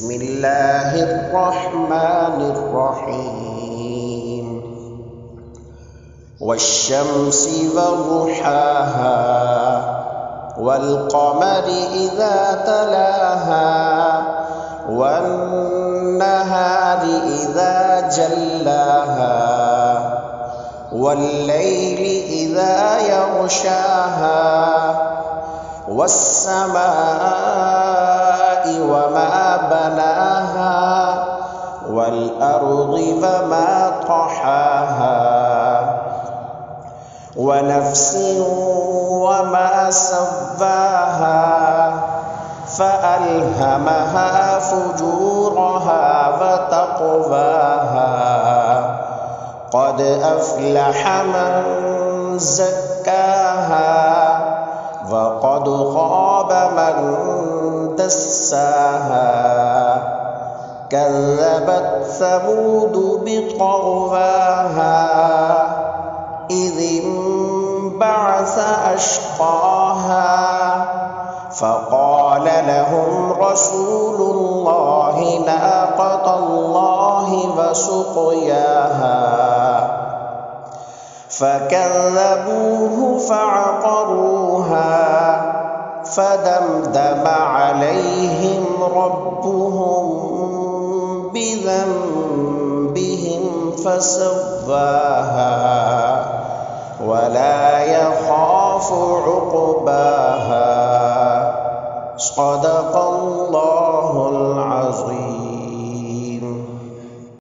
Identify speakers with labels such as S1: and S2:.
S1: بسم الله الرحمن الرحيم والشمس وضحاها والقمر إذا تلاها والنهار إذا جلاها والليل إذا يغشاها والسماء وما بناها والأرض وما طحاها ونفس وما سواها فألهمها فجورها وتقواها قد أفلح من زكاها وقد خاب من دساها كذبت ثمود بطغواها إذ انبعث أشقاها فقال لهم رسول الله ناقة الله وسقياها فكذبوه فعقروها فدمدم عليهم ربهم بذنبهم فسواها ولا يخاف عقباها. صدق